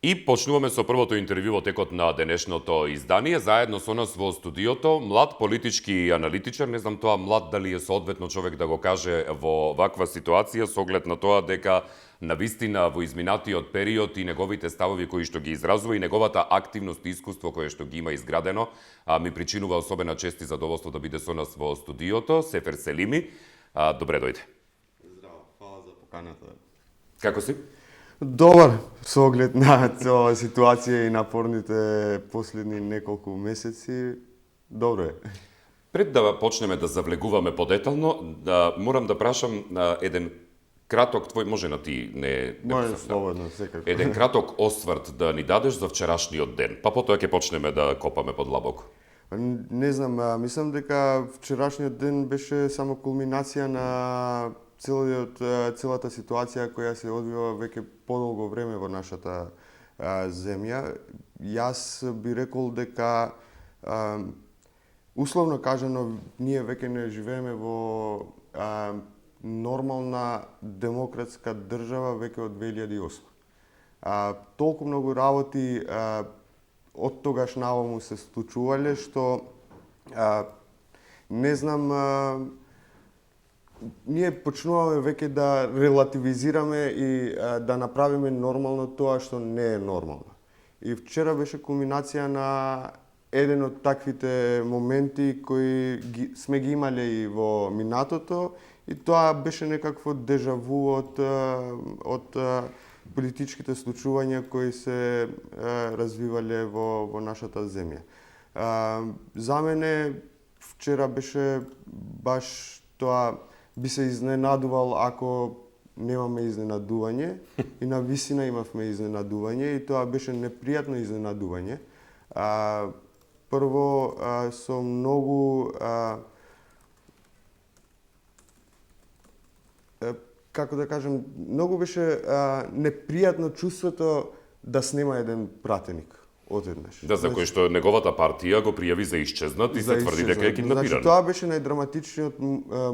И почнуваме со првото интервју во текот на денешното издание. Заедно со нас во студиото млад политички аналитичар, не знам тоа млад дали е соодветно човек да го каже во ваква ситуација, со оглед на тоа дека навистина во изминатиот период и неговите ставови кои што ги изразува и неговата активност и искуство кое што ги има изградено, ми причинува особена чест и задоволство да биде со нас во студиото. Сефер Селими, добре дојде. Здраво, фала за поканата. Како си? Добар, со оглед на цела ситуација и напорните последни неколку месеци, добро е. Пред да почнеме да завлегуваме подетално, морам да прашам еден краток твој, може на ти, не Може слободно, секако. еден краток осврт да ни дадеш за вчерашниот ден, па потоа ќе почнеме да копаме подлабоко. Не знам, мислам дека вчерашниот ден беше само кулминација на целата ситуација која се одвива веќе подолго време во нашата земја. Јас би рекол дека условно кажано ние веќе не живееме во нормална демократска држава веќе од 2008. Толку многу работи од тогаш наваму се случувале што не знам, ние почнуваме веќе да релативизираме и да направиме нормално тоа што не е нормално. И вчера беше кулминација на еден од таквите моменти кои сме ги имале и во минатото, и тоа беше некакво дежаву од политичките случувања кои се развивале во нашата земја. За мене вчера беше баш тоа, би се изненадувал ако немаме изненадување, и на висина имавме изненадување и тоа беше непријатно изненадување. Прво со многу како да кажем, многу беше непријатно чувството да снема еден пратеник одеднаш. Да, за кој што неговата партија го пријави за исчезнат и се тврди дека е киднапиран. Значи, тоа беше најдраматичниот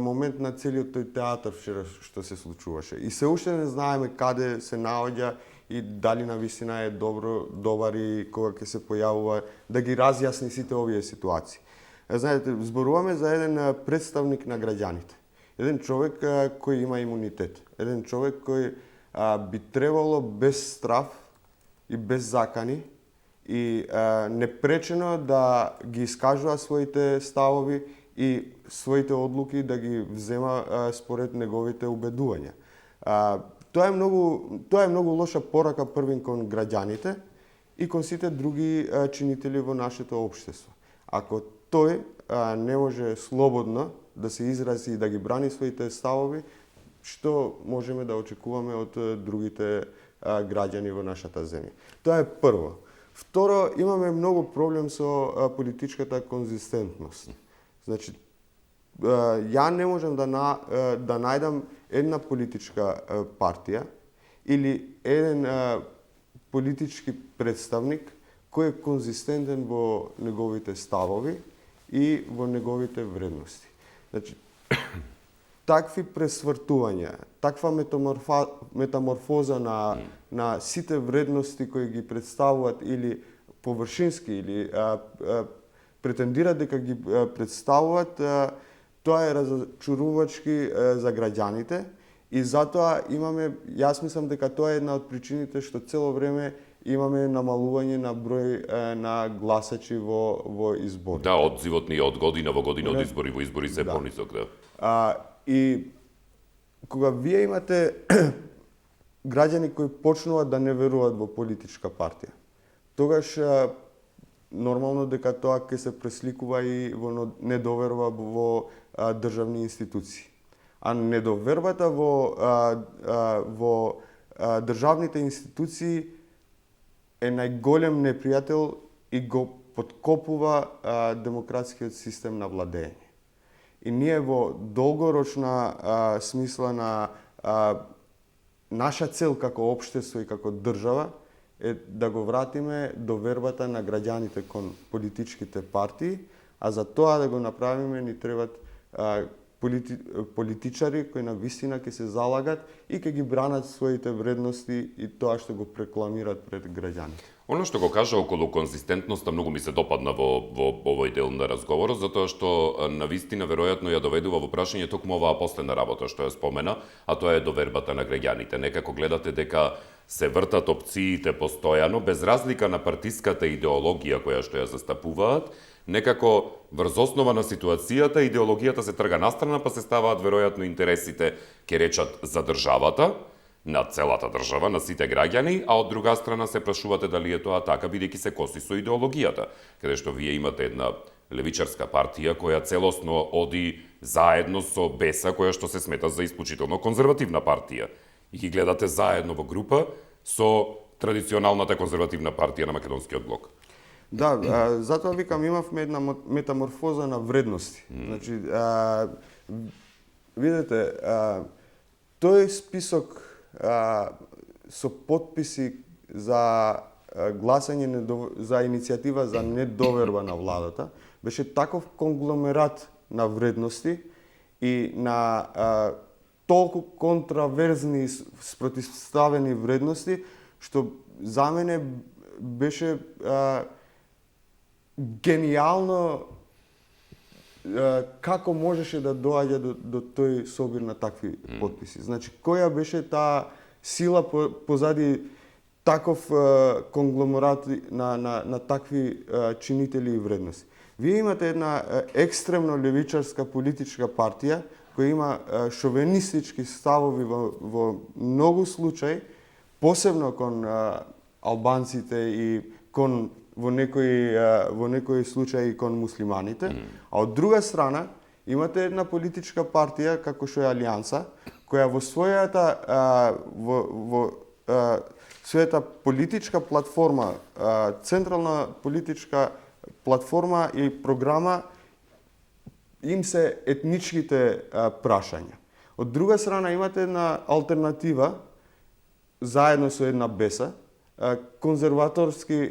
момент на целиот тој театар вчера што се случуваше. И се уште не знаеме каде се наоѓа и дали навистина е добар и кога ќе се појавува, да ги разјасни сите овие ситуации. Знаете, зборуваме за еден представник на граѓаните. Еден човек кој има имунитет. Еден човек кој би требало без страф и без закани и непречено да ги искажува своите ставови и своите одлуки да ги взема според неговите убедувања. Тоа е многу лоша порака првин кон граѓаните и кон сите други чинители во нашето општество. Ако тој не може слободно да се изрази и да ги брани своите ставови, што можеме да очекуваме од другите граѓани во нашата земја? Тоа е прво. Второ, имаме многу проблем со политичката конзистентност. Значи, ја не можам да најдам една политичка партија или еден политички представник кој е конзистентен во неговите ставови и во неговите вредности. Значи, такви пресвртувања, таква метаморфоза на сите вредности кои ги представуваат или површински или претендираат дека ги представуваат, тоа е разочарувачки за граѓаните и затоа јас мислам дека тоа е една од причините што цело време имаме намалување на број на гласачи во избори. Да, одзивот ни од година во година од избори во избори се понисок, да. И кога вие имате граѓани кои почнуваат да не веруваат во политичка партија, тогаш нормално дека тоа ќе се пресликува и во недоверба во државни институции. А недовербата во државните институции е најголем непријател и го подкопува демократскиот систем на владење. И ние во долгорочна смисла на наша цел како општество и како држава е да го вратиме довербата на граѓаните кон политичките партии, а за тоа да го направиме ни требат политичари кои на вистина ќе се залагат и ќе ги бранат своите вредности и тоа што го прекламираат пред граѓаните. Оно што го кажа околу конзистентноста многу ми се допадна во овој дел на разговорот, затоа што на вистина веројатно ја доведува во прашање токму оваа последна работа што ја спомена, а тоа е довербата на граѓаните. Некако гледате дека се вртат опциите постојано, без разлика на партиската идеологија која што ја застапуваат, некако врз основа на ситуацијата идеологијата се трга настрана, па се ставаат веројатно интересите, ке речат, за државата, на целата држава, на сите граѓани, а од друга страна се прашувате дали е тоа така, бидејќи се коси со идеологијата, каде што вие имате една левичарска партија која целосно оди заедно со БЕСА, која што се смета за исклучително конзервативна партија. И ги гледате заедно во група со традиционалната конзервативна партија на Македонскиот блок. Да, затоа викам имавме една метаморфоза на вредности. Значи, видете, тој список со подписи за гласање за иницијатива за недоверба на владата беше таков конгломерат на вредности и на толку контраверзни спротивставени вредности што за мене беше генијално како можеше да доаѓа до тој собир на такви подписи. Значи, која беше таа сила позади таков конгломерат на такви чинители и вредности. Вие имате една екстремно левичарска политичка партија која има шовенистички ставови во многу случаи, посебно кон албанците и кон во некои случаи кон муслиманите, а од друга страна имате една политичка партија како што е Алијанса, која во својата политичка платформа, централна политичка платформа и програма им се етничките прашања. Од друга страна имате една алтернатива заедно со една БЕСА, конзерваторски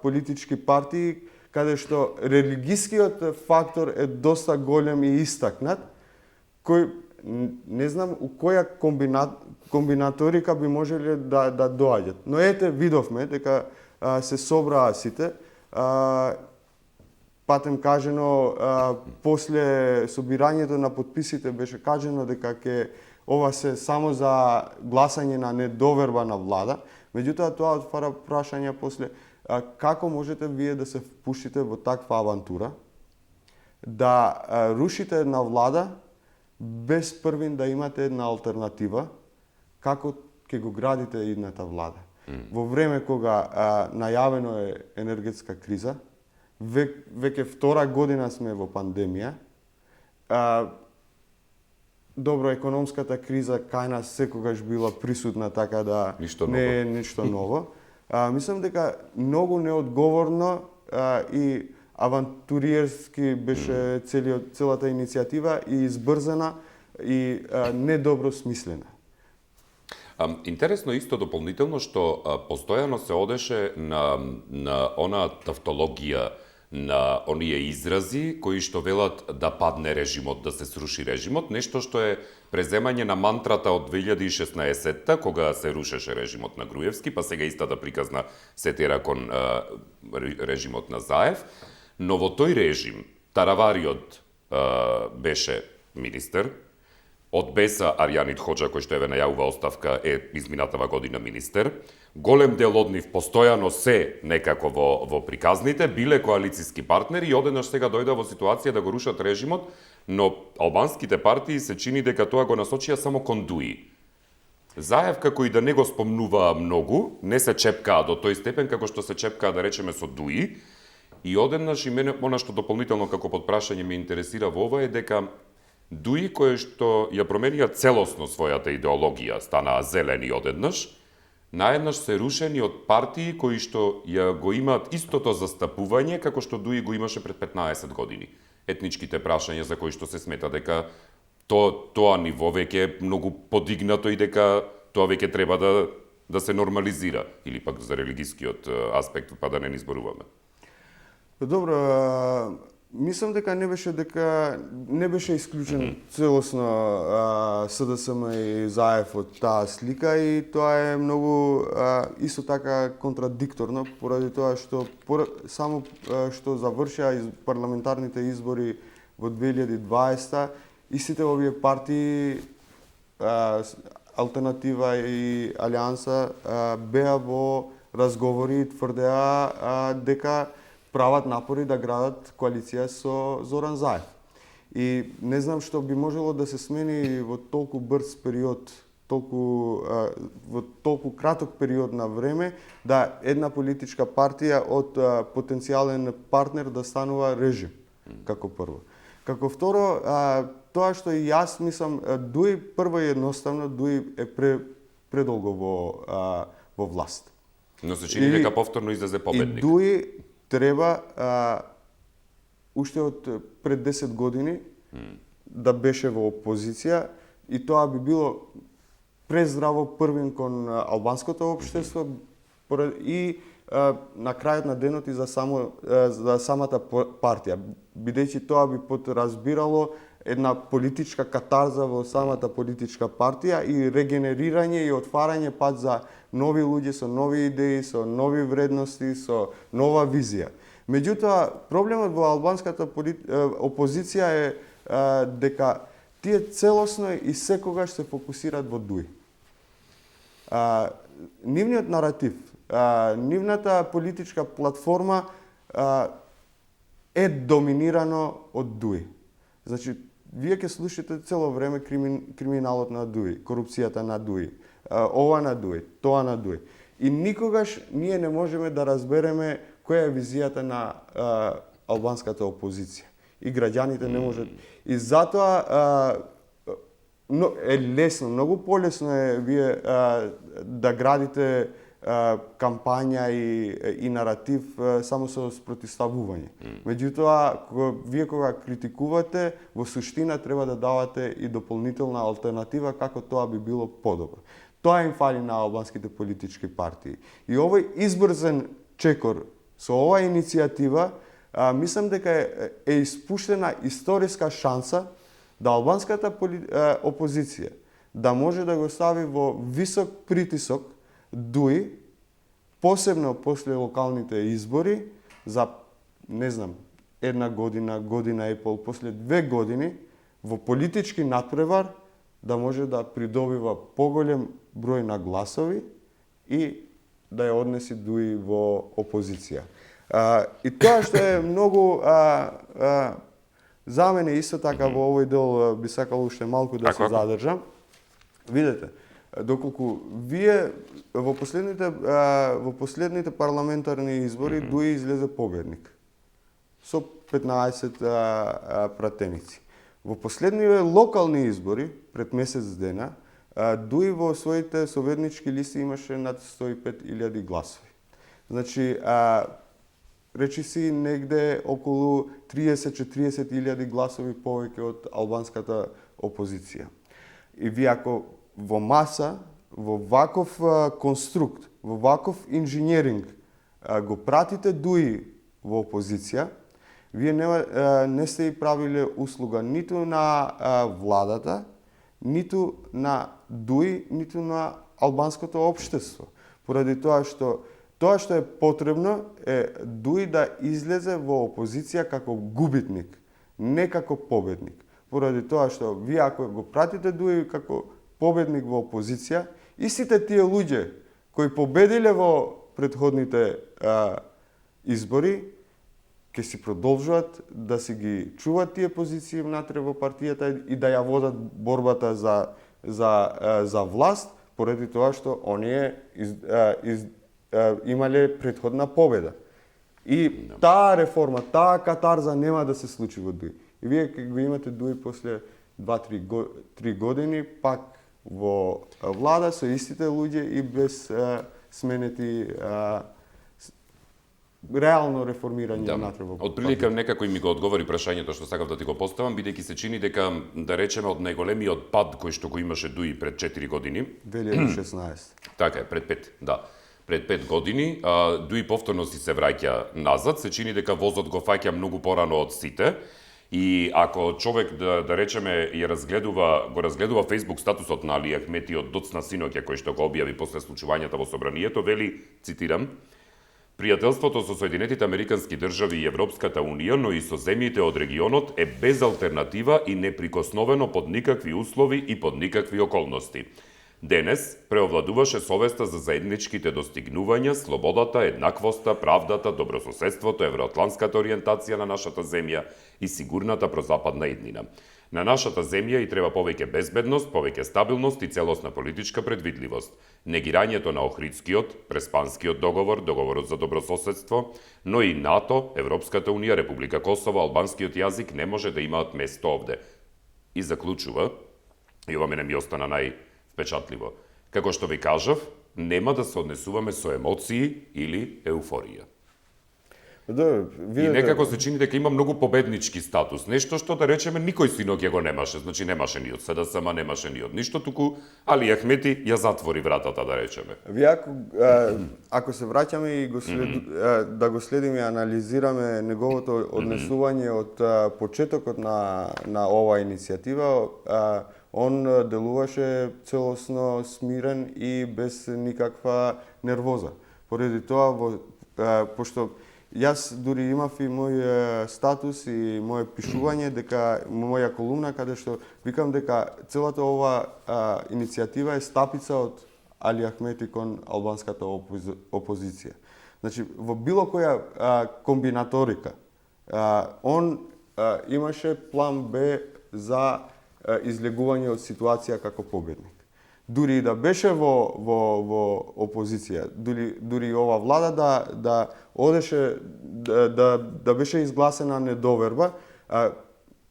политички партии, каде што религискиот фактор е доста голем и истакнат, кој не знам у која комбинаторика би можеле да доаѓат. Но ете, видовме дека се собраа сите. Патем кажено, после собирањето на подписите беше кажено дека ова се само за гласање на недоверба на влада. Меѓутоа, тоа отвара прашање после како можете вие да се впуштите во таква авантура, да рушите една влада без првин да имате една алтернатива како ќе го градите идната влада. Во време кога најавено е енергетска криза, веќе втора година сме во пандемија, добро, економската криза кај нас секогаш била присутна, така да не е ништо ново. Мислам дека многу неодговорно и авантуриерски беше целата иницијатива и избрзана и недобро смислена. Интересно исто дополнително што постојано се одеше на онаа тавтологија, на оние изрази кои што велат да падне режимот, да се сруши режимот, нешто што е преземање на мантрата од 2016-та, кога се рушеше режимот на Груевски, па сега истата приказна се тера кон режимот на Заев, но во тој режим Таравариот беше министер, од БЕСА Арјанит Хоџа, кој што еве најавува оставка, е изминатава година министер. Голем дел од нив постојано се некако во приказните, биле коалициски партнери и одеднаш сега дојде во ситуација да го рушат режимот, но албанските партии се чини дека тоа го насочија само кон ДУИ. Заев, како и да не го спомнуваа многу, не се чепкаа до тој степен како што се чепкаа, да речеме, со ДУИ, и одеднаш и мене, она што дополнително како подпрашање ме интересира во ова е дека ДУИ, кои што ја променија целосно својата идеологија, станаа зелени одеднаш, наеднаш се рушени од партии кои што ја го имаат истото застапување како што ДУИ го имаше пред 15 години. Етничките прашања за кои што се смета дека тоа ниво веќе е многу подигнато и дека тоа веќе треба да се нормализира, или пак за религискиот аспект, па да не изборуваме. Добро, Мислам дека не беше исклучен целосно СДСМ и ЗАЕФ од таа слика и тоа е многу исто така контрадикторно поради тоа што само што завршија парламентарните избори во 2020 истите овие партии Алтернатива и Алијанса беа во разговори и тврдеа дека прават напори да градат коалиција со Зоран Заев. И не знам што би можело да се смени во толку брз период, во толку краток период на време, да една политичка партија од потенцијален партнер да станува режим, како прво. Како второ, тоа што и јас мислам, Дуи прво и едноставно, Дуи е предолго во власт. Но се чини дека повторно излезе победник. И Дуи треба уште од пред 10 години да беше во опозиција и тоа би било прездраво првин кон албанското општество и на крајот на денот и за самата партија, бидејќи тоа би подразбирало една политичка катарза во самата политичка партија и регенерирање и отварање пат за нови луѓе со нови идеи, со нови вредности, со нова визија. Меѓутоа, проблемот во албанската опозиција е дека тие целосно и секогаш се фокусираат во Дуи. Нивниот наратив, нивната политичка платформа е доминирано од Дуи. Значи, вие ќе слушате цело време криминалот на Дуи, корупцијата на Дуи, ова на Дуи, тоа на Дуи. И никогаш ние не можеме да разбереме која е визијата на албанската опозиција. И граѓаните не можат. И затоа е лесно, многу полесно е вие да градите кампања и наратив само со спротивставување. Меѓутоа, вие кога критикувате, во суштина треба да давате и дополнителна алтернатива како тоа би било подобро. Тоа им фали на албанските политички партии. И овој избрзен чекор со оваа иницијатива, мислам дека е испуштена историска шанса да албанската опозиција да може да го стави во висок притисок Дуи, посебно после локалните избори, за, не знам, една година, година и пол, после 2 години, во политички надпревар, да може да придобива поголем број на гласови и да ја однеси Дуи во опозиција. И тоа што е многу за мене исто така во овој дел би сакал уште малку да се задржам. Видете, доколку вие во последните парламентарни избори Дуи излезе победник со 15 пратеници. Во последниве локални избори пред месец дена Дуи во своите советнички листи имаше над 105.000 гласови. Значи, речи си негде околу 30-40.000 гласови повеќе од албанската опозиција. И вие ако во маса, во ваков конструкт, во ваков инженеринг го пратите Дуи во опозиција, вие не сте и правиле услуга ниту на владата, ниту на Дуи, ниту на албанското општество. Поради тоа што е потребно е Дуи да излезе во опозиција како губитник, не како победник. Поради тоа што вие ако го пратите Дуи како победник во опозиција, истите тие луѓе кои победиле во претходните избори, ќе си продолжуваат да си ги чуваат тие позиции внатре во партијата и да ја водат борбата за власт, поради тоа што оние имале претходна победа. И таа реформа, таа катарза нема да се случи во Дуи. И вие ќе го имате Дуи после 2-3 години пак во влада со истите луѓе и без сменети реално реформирање внатре во партијата. Отприлика некако и ми го одговори прашањето што сакав да ти го поставам, бидејќи се чини дека, да речеме, од најголемиот пад кој што го имаше Дуи пред 4 години. 2016. Така е, пред 5, да. пред 5 години, дуи повторно си се враќа назад, се чини дека возот го фаќа многу порано од сите. И ако човек, да речеме, го разгледува Facebook статусот на Али Ахмети од доцна синоќа, кој што го објави после случувањата во собранието, вели, цитирам: "Пријателството со Соединетите Американски држави и Европската Унија, но и со земјите од регионот е без алтернатива и неприкосновено под никакви услови и под никакви околности. Денес преовладуваше совеста за заедничките достигнувања, слободата, еднаквоста, правдата, добрососедството, евроатлантската ориентација на нашата земја и сигурната прозападна иднина. На нашата земја и треба повеќе безбедност, повеќе стабилност и целосна политичка предвидливост. Негирањето на Охридскиот, Преспанскиот договор, договорот за добрососедство, но и НАТО, Европската Унија, Република Косово, албанскиот јазик не може да имаат место овде." И заклучува, и ова мене ми остана впечатливо. Како што ви кажав, нема да се однесуваме со емоции или еуфорија. И некако се чини дека има многу победнички статус. Нешто што, да речеме, никој синоќа го немаше. Значи, немаше ни од СДСМ, немаше ни од ништо, туку Али Ахмети ја затвори вратата, да речеме. Вие ако се враќаме и да го следиме и анализираме неговото однесување од почетокот на оваа иницијатива, он делуваше целосно смирен и без никаква нервоза. Поради тоа, пошто јас дури имав и мој статус и моје пишување, дека моја колумна, каде што викам дека целата ова иницијатива е стапица од Али Ахмети кон албанската опозиција. Значи, во било која комбинаторика, он имаше план Б за излегување од ситуација како победник. Дури и да беше во опозиција, дури ова влада да одеше да беше изгласена недоверба,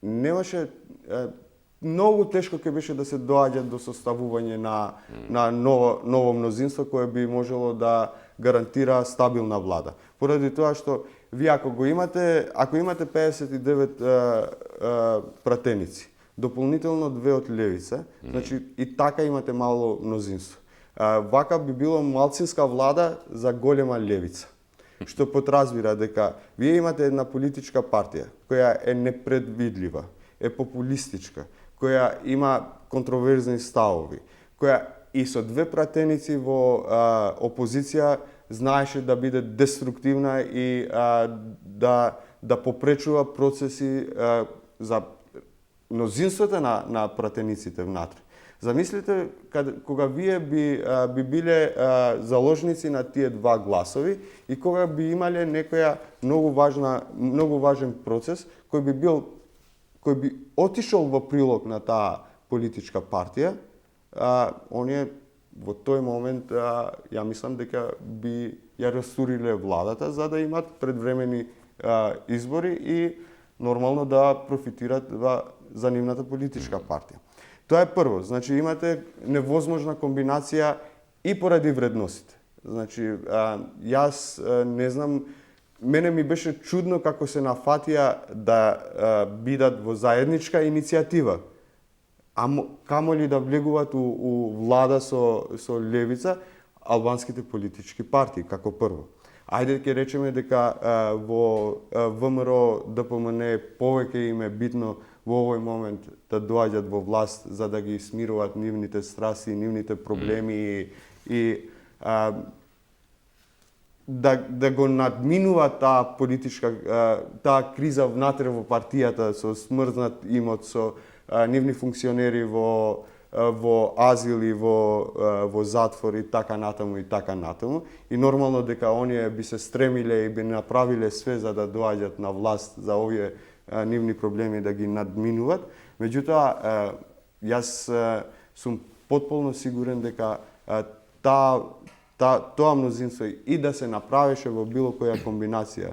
немаше многу тешко ќе беше да се доаѓа до составување на ново мнозинство кое би можело да гарантира стабилна влада. Поради тоа што вие ако имате 59 пратеници, дополнително 2 од левица, значи и така имате мало мнозинство. Вака би било малцинска влада за голема левица. Што подразбира дека вие имате една политичка партија која е непредвидлива, е популистичка, која има контроверзни ставови, која и со 2 пратеници во опозиција знаеше да биде деструктивна и да попречува процеси за мнозинството на пратениците внатре. Замислите кога вие би биле заложници на тие 2 гласови и кога би имале некоја многу важен процес кој би отишол во прилог на таа политичка партија, оние во тој момент ја мислам дека би ја растуриле владата за да имат предвремени избори и нормално да профитират за нивната политичка партија. Тоа е прво, значи имате невозможна комбинација и поради вредностите. Значи, јас не знам, мене ми беше чудно како се нафатија да бидат во заедничка иницијатива, камоли да влегуваат у влада со левица албанските политички партии, како прво. Ајде ќе речеме дека во ВМРО ДПМН повеќе им е битно во овој момент да доаѓат во власт за да ги смируваат нивните страсти, нивните проблеми и да го надминуваат таа политичка таа криза внатре во партијата со смрзнат имот, со нивни функционери во азил и во затвор и така натаму и така натаму. И нормално дека оние би се стремиле и би направиле све за да доаѓат на власт за овие нивни проблеми да ги надминуваат. Меѓутоа, јас сум потполно сигурен дека тоа мнозинство и да се направеше во било која комбинација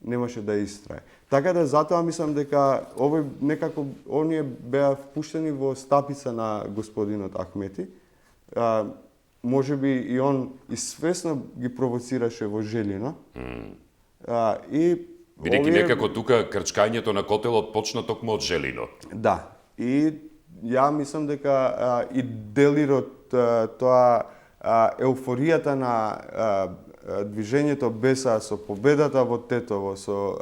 немаше да истрае. Така да затоа мислам дека овој некако оние беа впуштени во стапица на господинот Ахмети. Можеби и он и свесно ги провоцираше во Желино. Бидејќи некако тука крчкањето на котелот почна токму од Желино. Да. И ја мислам дека и делирот тоа еуфоријата на движењето БЕСА со победата во Тетово, со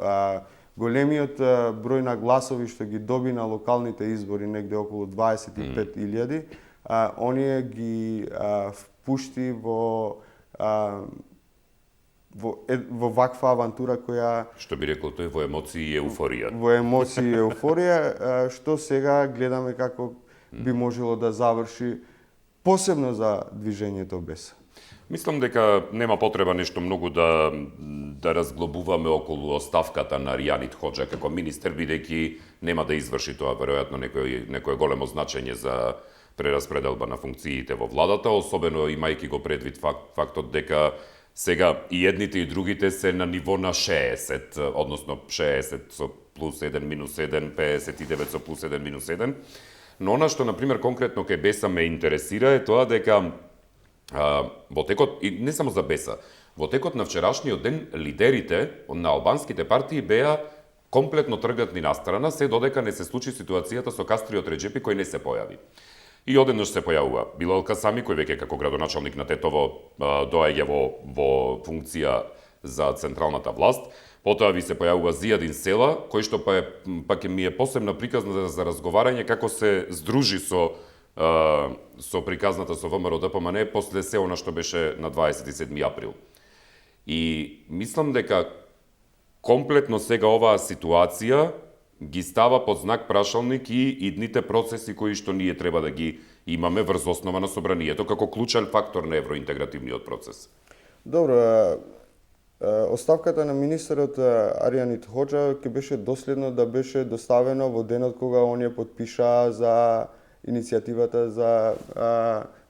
големиот број на гласови што ги доби на локалните избори, негде околу 25.000, оние ги впушти во ваква авантура која... Што би рекол тој, во емоции и еуфорија. Во емоции и еуфорија, што сега гледаме како би можело да заврши, посебно за движењето БЕС. Мислам дека нема потреба нешто многу да разглобуваме околу оставката на Аријанит Хоџа како министер, бидејќи нема да изврши тоа веројатно некое големо значење за прераспределба на функциите во владата, особено имајќи го предвид фактот дека сега и едните и другите се на ниво на 60, односно 60 со плюс 1 минус 1, 59 со плюс 1 минус 1. Но она што, например, конкретно кај БЕСА ме интересира е тоа дека во текот, и не само за БЕСА, во текот на вчерашниот ден лидерите на албанските партии беа комплетно тргнати на страна, се додека не се случи ситуацијата со Кастриот Реџепи кој не се појави. И одеднаш се појавува Билал Касами, кој веќе како градоначалник на Тетово доаѓа во функција за централната власт. Потоа ви се појавува Зијадин Села, кој што пак ми е посебна приказна за разговарање како се здружи со приказната со ВМРО ДПМН после се она што беше на 27 април. И мислам дека комплетно сега оваа ситуација ги става под знак прашалник и идните процеси кои што ние треба да ги имаме врз основа на собранието како клучен фактор на евроинтегративниот процес. Добро, оставката на министерот Аријанит Хоџа ќе беше доследно да беше доставено во денот кога оние потпишаа за иницијативата за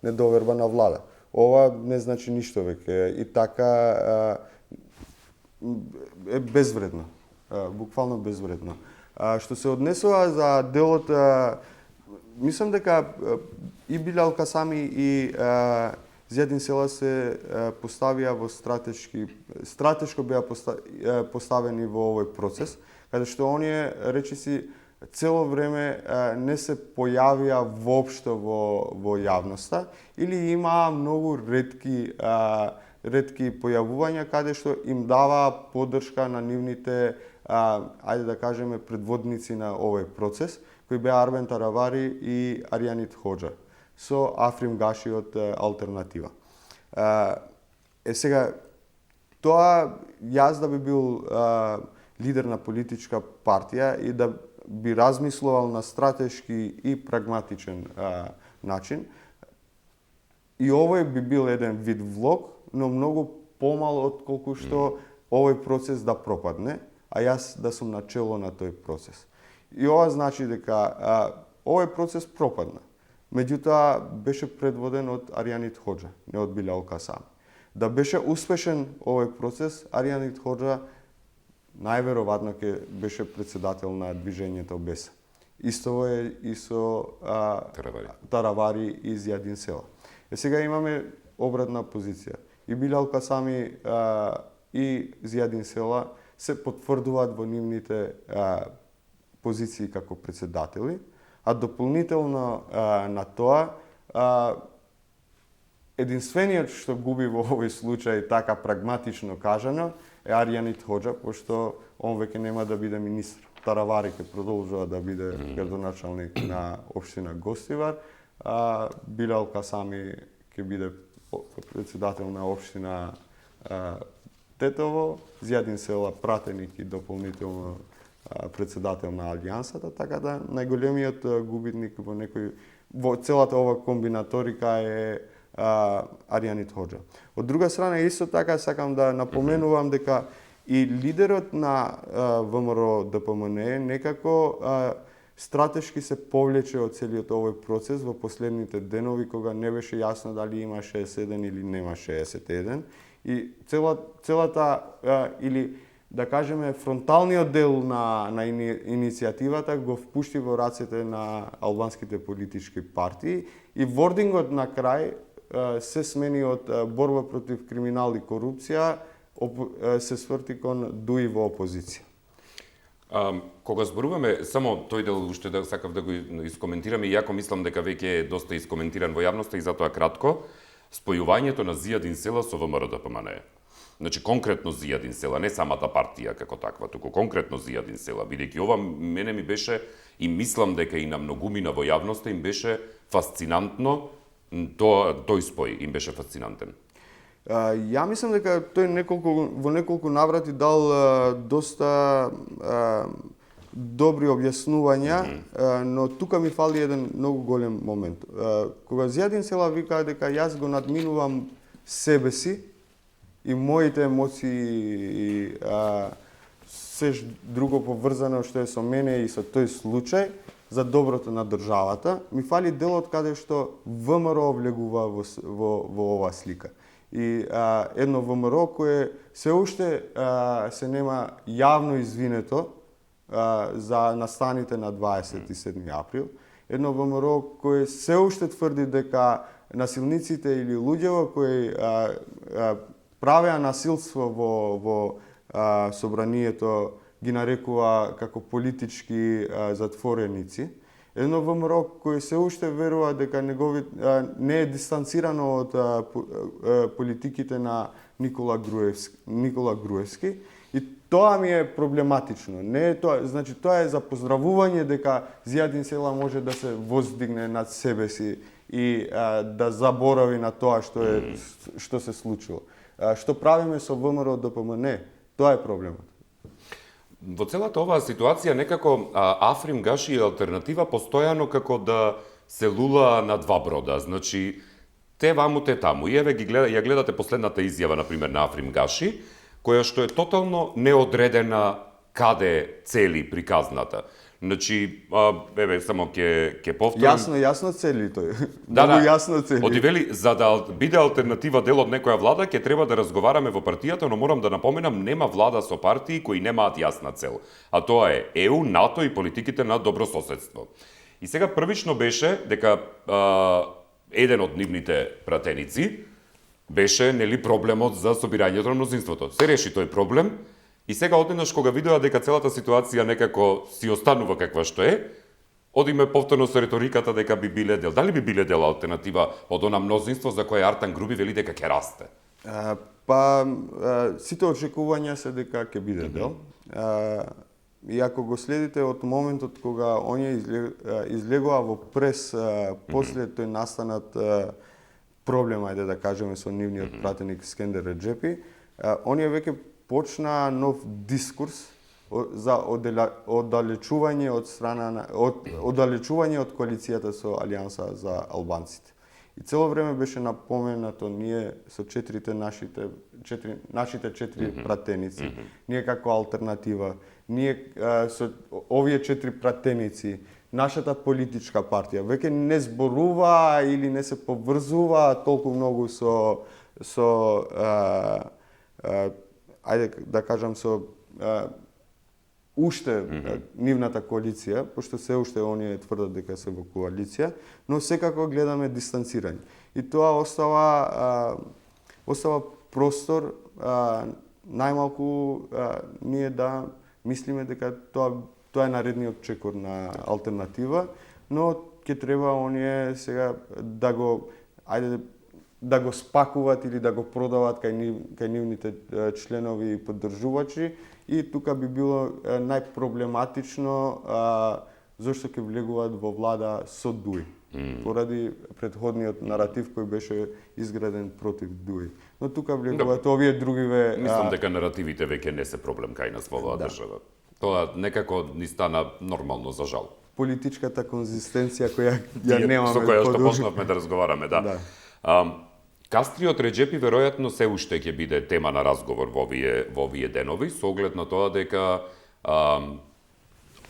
недоверба на влада. Ова не значи ништо веќе и така е безвредно, буквално безвредно. Што се однесува за делот, мислам дека и Билал Касами и Зијадин Села се поставија во стратешко беа поставени во овој процес, каде што оние речиси цело време не се појавија воопшто во јавноста или имаа многу ретки појавувања каде што им даваа поддршка на нивните ајде да кажеме предводници на овој процес, кои беа Арбен Таравари и Аријанит Хоџа со Африм Гаши од Алтернатива. Сега тоа јас да би бил лидер на политичка партија и да би размислувал на стратешки и прагматичен начин. И овој би бил еден вид влог, но многу помал отколку што овој процес да пропадне, а јас да сум начело на тој процес. И ова значи дека овој процес пропадна. Меѓутоа беше предводен од Аријанит Хоџа, не од Билал Касами. Да беше успешен овој процес, Аријанит Хоџа најверојатно ќе беше председател на движењето БЕС. Истово е и со Таравари и Зијадин Села. Сега имаме обратна позиција. И Билал Касами и Зијадин Села се потврдуваат во нивните позиции како председатели, а дополнително на тоа единствениот што губи во овој случај, така прагматично кажано, е Аријанит Хоџа, пошто он веќе нема да биде министр. Таравари ќе продолжува да биде градоначалник на општина Гостивар, а Билал Касами ќе биде председател на општина Тетово, Зијадин Села пратеник и дополнително председател на Алијансата, така да најголемиот губитник во целата ова комбинаторика е Аријанит Хоџа. Од друга страна, исто така сакам да напоменувам дека и лидерот на ВМРО ДПМН некако стратешки се повлече од целиот овој процес во последните денови, кога не беше јасно дали има 61 или нема 61. И целата, или да кажеме, фронталниот дел на иницијативата го впушти во рацете на албанските политички партии и вордингот на крај се смени од борба против криминал и корупција, се сврти кон дуи во опозиција. Кога зборуваме, само тој дел уште да сакав да го искоментирам, и јако мислам дека веќе е доста искоментиран во јавноста и затоа кратко, спојувањето на Зијадин Села со ВМРО ДПМНЕ. Значи, конкретно Зијадин Села, не самата партија како таква, туку конкретно Зијадин Села, бидејќи ова мене ми беше, и мислам дека и на многумина во јавноста им беше фасцинантно, тој спој им беше фасцинантен. Ја мислам дека тој во неколку наврати дал доста добри објаснувања, но тука ми фали еден многу голем момент. Кога Зијадин Села вика дека јас го надминувам себе си и моите емоции и се друго поврзано што е со мене и со тој случај за доброто на државата, ми фали делот каде што ВМРО влегува во оваа слика. И едно ВМРО кое се уште се нема јавно извинето за настаните на 27 април. Едно ВМРО кое се уште тврди дека насилниците или луѓето кои правеа насилство во собранието ги нарекува како политички затвореници. Едно ВМРО кој се уште верува дека не е дистанцирано од политиките на Никола Груевски. И тоа ми е проблематично. Не е тоа, значи тоа е за поздравување дека Зијадин Села може да се воздигне над себе си и да заборави на тоа што се случило. Што правиме со ВМРО ДПМНЕ? Тоа е проблемот. Во целата оваа ситуација некако Африм Гаши и алтернатива постојано како да се лула на два брода. Значи, те ваму, те таму. И еве ја гледате последната изјава, например, на Африм Гаши, која што е тотално неодредена каде цели приказната. Значи, еве, само ќе повторам. Јасно цели тој. Да, јасно цели. Оди вели, за да биде алтернатива дел од некоја влада, ќе треба да разговараме во партијата, но морам да напоменам, нема влада со партии кои немаат јасна цел. А тоа е ЕУ, НАТО и политиките на добрососедство. И сега првично беше дека еден од нивните пратеници беше нели проблемот за собирањето на мнозинството. Се реши тој проблем. И сега одеднаш кога видоа дека целата ситуација некако си останува каква што е, одиме повторно со риториката дека би биле дел. Дали би биле дел алтернатива од она мнозинство за кое Артан Груби вели дека ќе расте? Сите очекувања се дека ќе биде дел. И ако го следите од моментот кога оние излегува во прес после тој настанат проблем, ајде да кажеме, со нивниот пратеник Скендер Реджепи, оние веќе почна нов дискурс за оддалечување од коалицијата со Алијанса за албанците. И цело време беше напоменато ние со нашите четири пратеници, ние како алтернатива, ние со овие четири пратеници, нашата политичка партија веќе не зборува или не се поврзува толку многу со ајде да кажам со уште нивната коалиција, пошто се уште оние тврдат дека се во коалиција, но секако гледаме дистанцирање. И тоа остава простор најмалку ние да мислиме дека тоа е наредниот чекор на алтернатива, но ќе треба оние сега да го спакуваат или да го продават кај нивните членови и поддржувачи, и тука би било најпроблематично зашто ќе влегуваат во влада со ДУИ, поради претходниот наратив кој беше изграден против ДУИ. Но тука влегуваат овие другиве... Мислам дека наративите веќе не се проблем кај нас во оваа држава. Тоа некако ни стана нормално, за жал. Политичката конзистенција која ја немаме... Со која што почнавме да разговараме, да. Кастриот Реджепи веројатно се уште ќе биде тема на разговор во овие денови, со оглед на тоа дека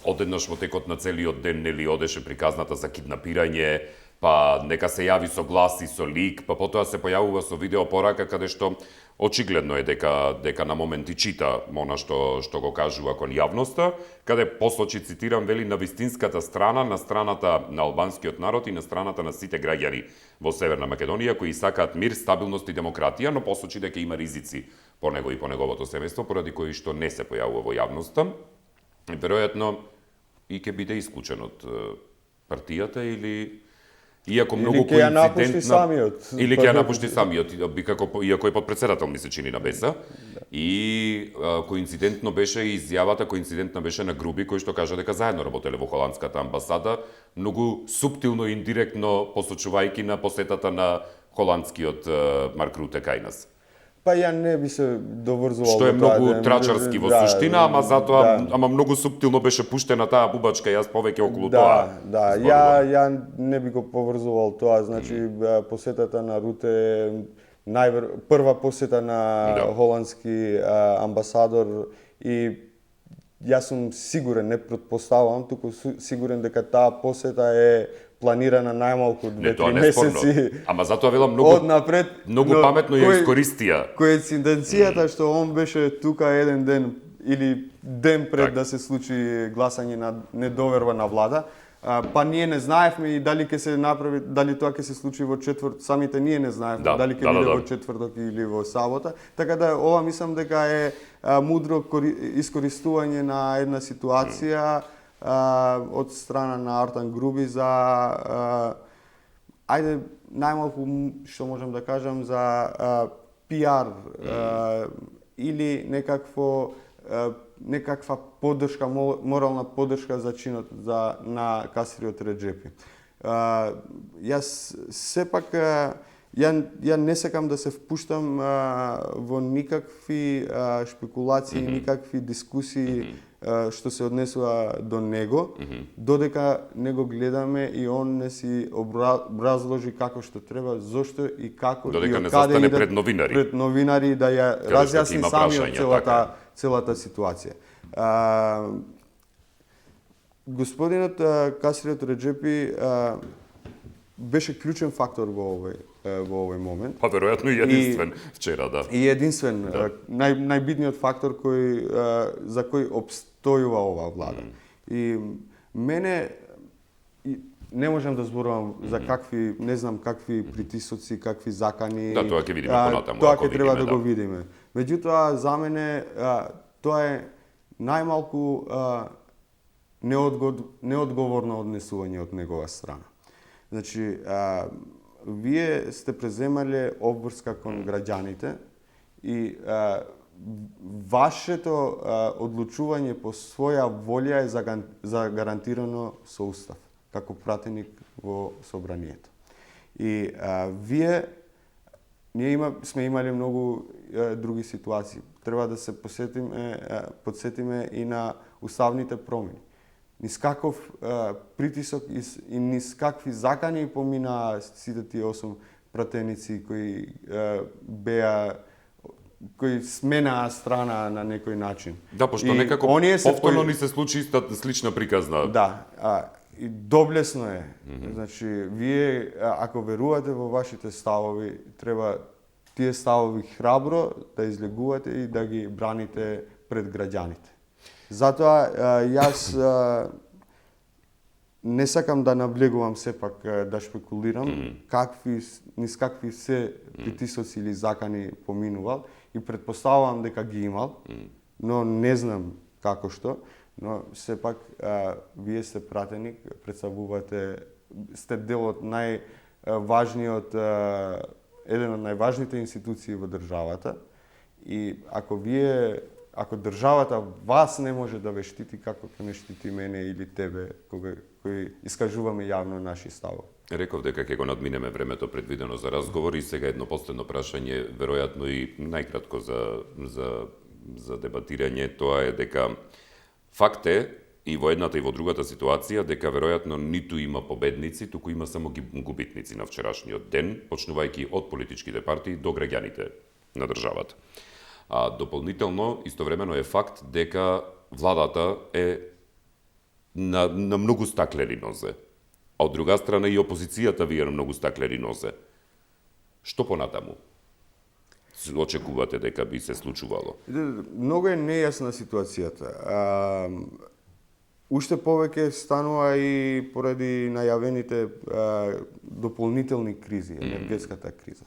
одеднаш во текот на целиот ден нели одеше приказната за киднапирање, па нека се јави со глас и со лик, па потоа се појавува со видеопорака каде што очигледно е дека на моменти чита она што го кажува кон јавноста, каде посочи, цитирам, вели, на вистинската страна, на страната на албанскиот народ и на страната на сите граѓани во Северна Македонија кои сакаат мир, стабилност и демократија, но посочи дека има ризици по него и по неговото семејство, поради кои што не се појавува во јавноста. Веројатно и ќе биде исклучен од партијата или Иако Или многу ќе ја напушти коинцидентна самиот. или ќе ја напушти самиот, иако е подпредседател ми се чини на БЕСА. И коинцидентно беше изјавата, коинцидентна беше на Груби кој што кажа дека заедно работеле во холандската амбасада, многу суптилно и индиректно посочувајќи на посетата на холандскиот Марк Руте кај нас. Па ја не би се доврзувал Што е до тоа, многу трачарски во суштина, ама затоа ама многу суптилно беше пуштена таа бубачка, јас повеќе околу тоа. Да, ја не би го поврзувал тоа, значи посетата на Руте е прва посета на холандски амбасадор и јас сум сигурен, не претпоставувам, туку сигурен дека таа посета е планирана најмалку 2-3 месеци. Ама затоа велам многу паметно ја искористија. Коинциденцијата што он беше тука еден ден или ден пред да се случи гласање на недоверба на влада, па ние не знаевме и дали ќе се направи, дали тоа ќе се случи во четврток, самите ние не знаевме дали ќе биде во четврток или во сабота, така да ова мислам дека е мудро искористување на една ситуација од страна на Артан Груби за ајде најмалку што можам да кажам за пиар или некаква поддршка, морална поддршка за чинот на Касриот Реджепи. Јас сепак ја не сакам да се впуштам во никакви шпекулации, никакви дискусии што се однесува до него, додека не го гледаме и он не си образложи како што треба, зошто и како додека и не каде застане пред новинари да ја разјасни самиот целата ситуација. Господинот Касриот Реджепи беше клучен фактор во овој момент. Па веројатно и единствен вчера, да. И единствен, најбитниот фактор за кој обстојува оваа влада. И мене не можам да зборувам за какви, не знам какви притисоци, какви закани. Да, тоа ќе видиме понатаму. Тоа ќе треба да го видиме. Меѓутоа, за мене тоа е најмалку неодговорно однесување од негова страна. Значи, вие сте преземале обврска кон граѓаните и вашето одлучување по своја волја е загарантирано со устав, како пратеник во собранието. И ние сме имали многу други ситуации. Треба да се подсетиме и на уставните промени. Низ каков притисок и низ какви закани помина сите тие 8 пратеници кои сменаа страна на некој начин. Да, пошто некако повторно ни се случи слична приказна. Да, и доблесно е. Значи, вие ако верувате во вашите ставови, треба тие ставови храбро да излегувате и да ги браните пред граѓаните. Затоа јас не сакам да навлегувам сепак да шпекулирам низ какви се притисоци или закани поминувал и претпоставувам дека ги имал, но не знам како што, но сепак вие сте пратеник, представувате, сте дел од најважниот, еден од најважните институции во државата и ако државата вас не може да ве штити, како ќе не штити мене или тебе, кои искажуваме јавно наши ставови? Реков дека ќе го надминеме времето предвидено за разговор и сега едно последно прашање, веројатно и најкратко за дебатирање, тоа е дека факт е и во едната и во другата ситуација дека веројатно ниту има победници, туку има само губитници на вчерашниот ден, почнувајќи од политичките партии до граѓаните на државата. А дополнително, истовремено е факт дека владата е на многу стаклени нозе. А од друга страна и опозицијата ви е на многу стаклени нозе. Што понатаму очекувате дека би се случувало? Многу е нејасна ситуацијата. Уште повеќе станува и поради најавените дополнителни кризи, енергетската криза.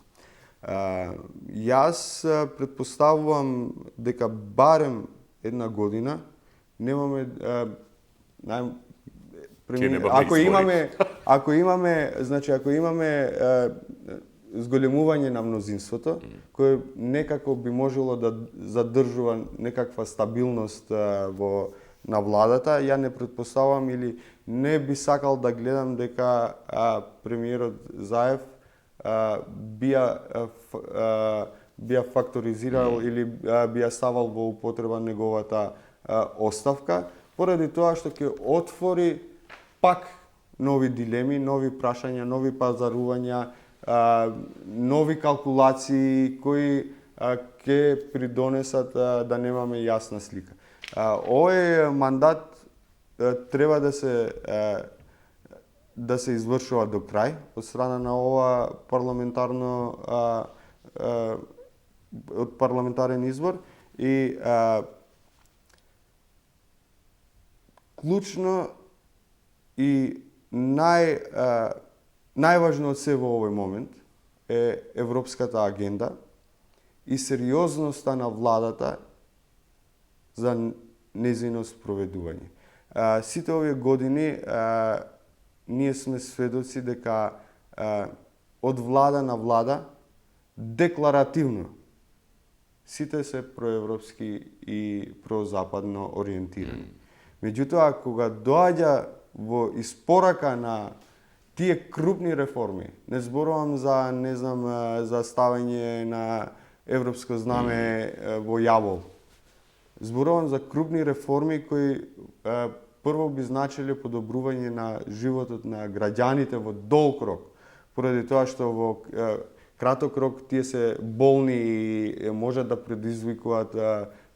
Јас претпоставувам дека барем една година немаме ако имаме зголемување на мнозинството, кое некако би можело да задржува некаква стабилност на владата, ја не претпоставувам или не би сакал да гледам дека премиерот Заев би факторизирал или би ја ставал во употреба неговата оставка, поради тоа што ќе отвори пак нови дилеми, нови прашања, нови пазарувања, нови калкулации кои ќе придонесат да немаме јасна слика. Овој мандат треба да се извршува до крај од страна на ова парламентарен избор и клучно и најважно од се во овој момент е европската агенда и сериозноста на владата за нејзино спроведување. Сите овие години ние сме сведоци дека од влада на влада декларативно сите се проевропски и прозападно ориентирани. Меѓутоа, кога доаѓа во испорака на тие крупни реформи, не зборувам за, за ставање на европско знаме во јавол, зборувам за крупни реформи кои прво би значиле подобрување на животот на граѓаните во долг рок, поради тоа што во краток рок тие се болни и можат да предизвикуваат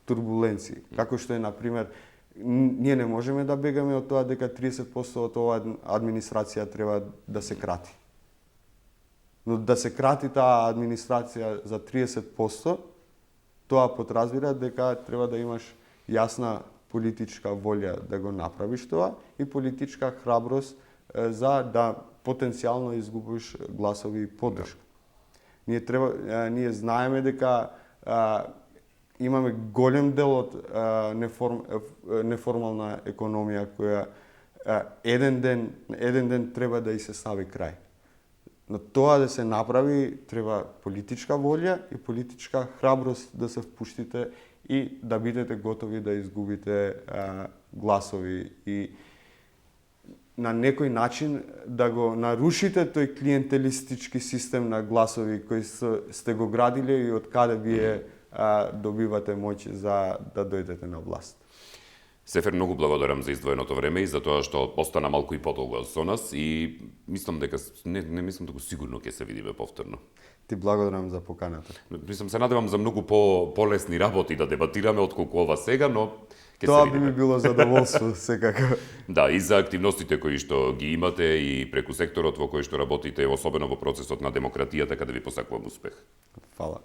турбуленции. Како што е, например, ние не можеме да бегаме од тоа дека 30% од оваа администрација треба да се крати. Но да се крати таа администрација за 30%, тоа подразбира дека треба да имаш јасна политичка волја да го направиш тоа и политичка храброст за да потенцијално изгубиш гласови и поддршка. Ние знаеме дека имаме голем дел од неформална економија која еден ден треба да и се стави крај. Но тоа да се направи треба политичка волја и политичка храброст да се впуштите и да бидете готови да изгубите гласови и на некој начин да го нарушите тој клиентелистички систем на гласови кои сте го градиле и од каде вие добивате моќ за да дојдете на власт. Сефер, многу благодарам за издвоеното време и за тоа што остана малку и подолго со нас и мислам дека не мислам дека сигурно ќе се видиме повторно. Ти благодарам за поканата. Мислам, се надевам за многу полесни работи да дебатираме отколку ова сега, но ќе тоа се видиме. би ми било задоволство секако. Да, и за активностите кои што ги имате и преку секторот во кој што работите, особено во процесот на демократијата, каде ви посакувам успех. Фала.